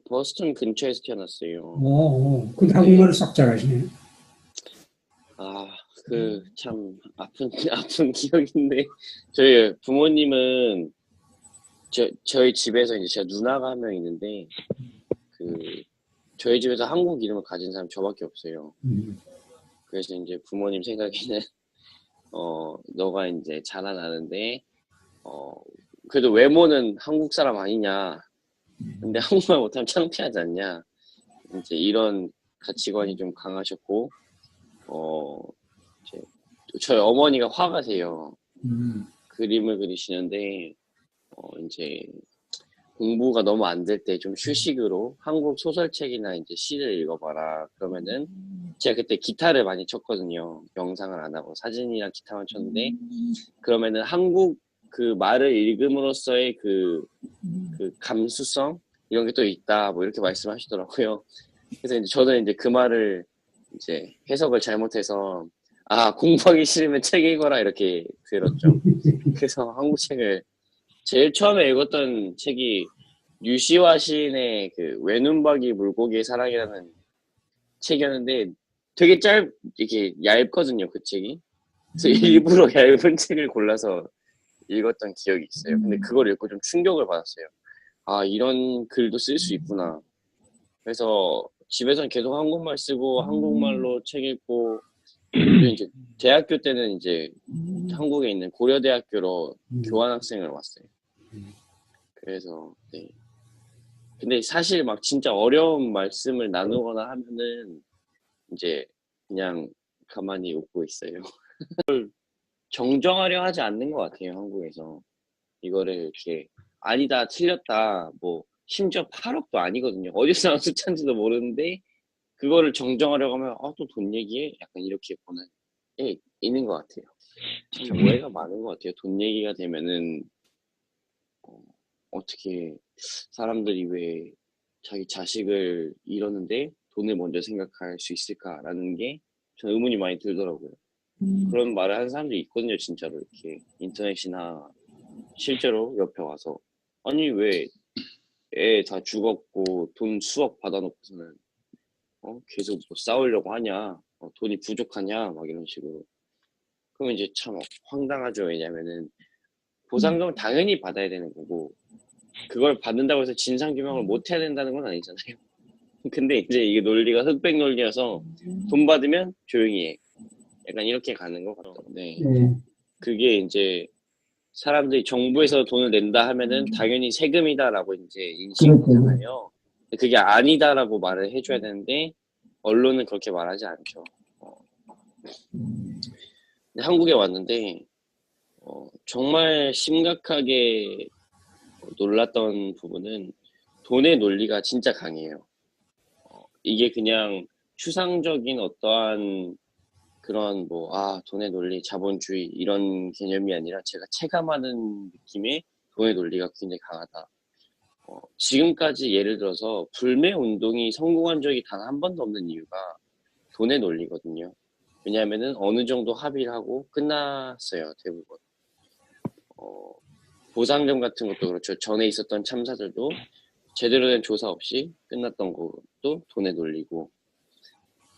버스턴 근처에서 태어났어요. 근데 네. 한국말을 싹 잘하시네. 아, 참, 아픈 기억인데, 저희 부모님은, 저희 집에서 이제 제가 누나가 한 명 있는데, 그, 저희 집에서 한국 이름을 가진 사람 저밖에 없어요. 음, 그래서 이제 부모님 생각에는, 너가 이제 자라나는데, 어, 그래도 외모는 한국 사람 아니냐. 근데 한국말 못하면 창피하지 않냐. 이제 이런 가치관이 좀 강하셨고, 어, 이제 저희 어머니가 화가세요. 음, 그림을 그리시는데, 이제 공부가 너무 안 될 때 좀 휴식으로 한국 소설책이나 이제 시를 읽어봐라. 그러면은 제가 그때 기타를 많이 쳤거든요. 영상을 안 하고 사진이랑 기타만 쳤는데, 그러면은 한국 그 말을 읽음으로써의 그 감수성 이런 게 또 있다. 뭐 이렇게 말씀하시더라고요. 그래서 이제 저는 이제 그 말을 이제 해석을 잘못해서 공부하기 싫으면 책 읽어라 이렇게 들었죠. 그래서 한국 책을 제일 처음에 읽었던 책이 유시화 시인의 그 외눈박이 물고기의 사랑이라는 책이었는데 되게 이렇게 얇거든요, 그 책이. 그래서 일부러 얇은 책을 골라서 읽었던 기억이 있어요. 근데 그걸 읽고 좀 충격을 받았어요. 아, 이런 글도 쓸 수 있구나. 그래서 집에서는 계속 한국말 쓰고 한국말로 책 읽고, 그리고 이제 대학교 때는 이제 한국에 있는 고려대학교로 교환학생을 왔어요. 그래서 네. 근데 사실 막 진짜 어려운 말씀을 나누거나 하면은 이제 그냥 가만히 웃고 있어요. 정정하려 하지 않는 것 같아요, 한국에서. 이거를 이렇게 아니다, 틀렸다, 뭐 심지어 8억도 아니거든요. 어디서 나온 숫자인지도 모르는데 그거를 정정하려고 하면 또 돈 얘기해? 약간 이렇게 보는 게 있는 것 같아요. 참 오해가 많은 것 같아요. 돈 얘기가 되면은 어, 어떻게 사람들이 왜 자기 자식을 잃었는데 돈을 먼저 생각할 수 있을까라는 게 저는 의문이 많이 들더라고요. 그런 말을 하는 사람들이 있거든요, 진짜로. 이렇게 인터넷이나 실제로 옆에 와서 아니 왜 애 다 죽었고 돈 수억 받아놓고서는 계속 뭐 싸우려고 하냐, 돈이 부족하냐 막 이런 식으로. 그러면 이제 참 황당하죠. 왜냐면은 보상금은 당연히 받아야 되는 거고 그걸 받는다고 해서 진상규명을 못 해야 된다는 건 아니잖아요. 근데 이제 이게 논리가 흑백 논리여서 돈 받으면 조용히 해. 약간 이렇게 가는 것 같아요. 네. 네, 그게 이제 사람들이 정부에서 돈을 낸다 하면은 당연히 세금이다라고 이제 인식이 그렇죠. 되잖아요. 근데 그게 아니다라고 말을 해줘야 되는데 언론은 그렇게 말하지 않죠. 어, 근데 한국에 왔는데 정말 심각하게 놀랐던 부분은 돈의 논리가 진짜 강해요. 이게 그냥 추상적인 어떠한 그런 뭐, 돈의 논리, 자본주의 이런 개념이 아니라 제가 체감하는 느낌의 돈의 논리가 굉장히 강하다. 지금까지 예를 들어서 불매 운동이 성공한 적이 단 한 번도 없는 이유가 돈의 논리거든요. 왜냐하면은 어느 정도 합의를 하고 끝났어요, 대부분. 어, 보상금 같은 것도 그렇죠. 전에 있었던 참사들도 제대로 된 조사 없이 끝났던 것도 돈의 논리고.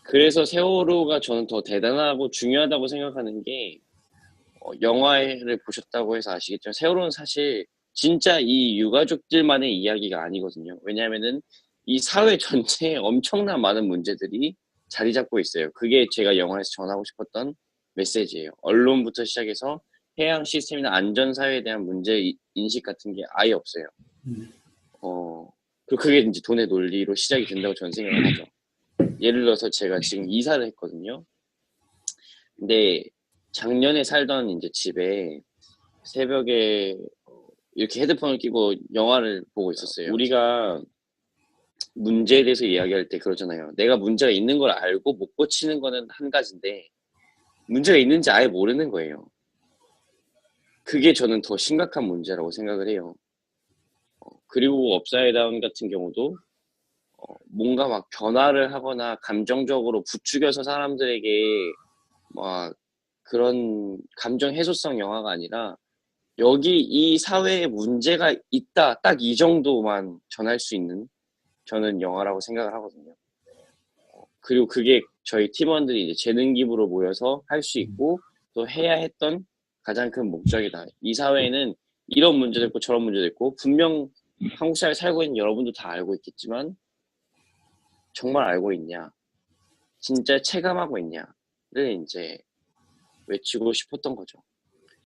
그래서 세월호가 저는 더 대단하고 중요하다고 생각하는 게 영화를 보셨다고 해서 아시겠지만 세월호는 사실 진짜 이 유가족들만의 이야기가 아니거든요. 왜냐하면은 이 사회 전체에 엄청난 많은 문제들이 자리 잡고 있어요. 그게 제가 영화에서 전하고 싶었던 메시지예요. 언론부터 시작해서 해양 시스템이나 안전사회에 대한 문제 인식 같은 게 아예 없어요. 어, 그리고 그게 이제 돈의 논리로 시작이 된다고 저는 생각을 하죠. 예를 들어서 제가 지금 이사를 했거든요. 근데 작년에 살던 이제 집에 새벽에 이렇게 헤드폰을 끼고 영화를 보고 있었어요. 우리가 문제에 대해서 이야기할 때 그러잖아요. 내가 문제가 있는 걸 알고 못 고치는 거는 한 가지인데 문제가 있는지 아예 모르는 거예요. 그게 저는 더 심각한 문제라고 생각을 해요. 그리고 업사이드다운 같은 경우도 뭔가 막 변화를 하거나 감정적으로 부추겨서 사람들에게 막 그런 감정 해소성 영화가 아니라 여기 이 사회에 문제가 있다. 딱 이 정도만 전할 수 있는. 저는 영화라고 생각을 하거든요. 그리고 그게 저희 팀원들이 이제 재능 기부로 모여서 할 수 있고 또 해야 했던 가장 큰 목적이다. 이 사회에는 이런 문제도 있고 저런 문제도 있고 분명 한국 사회에 살고 있는 여러분도 다 알고 있겠지만 정말 알고 있냐? 진짜 체감하고 있냐를 이제 외치고 싶었던 거죠.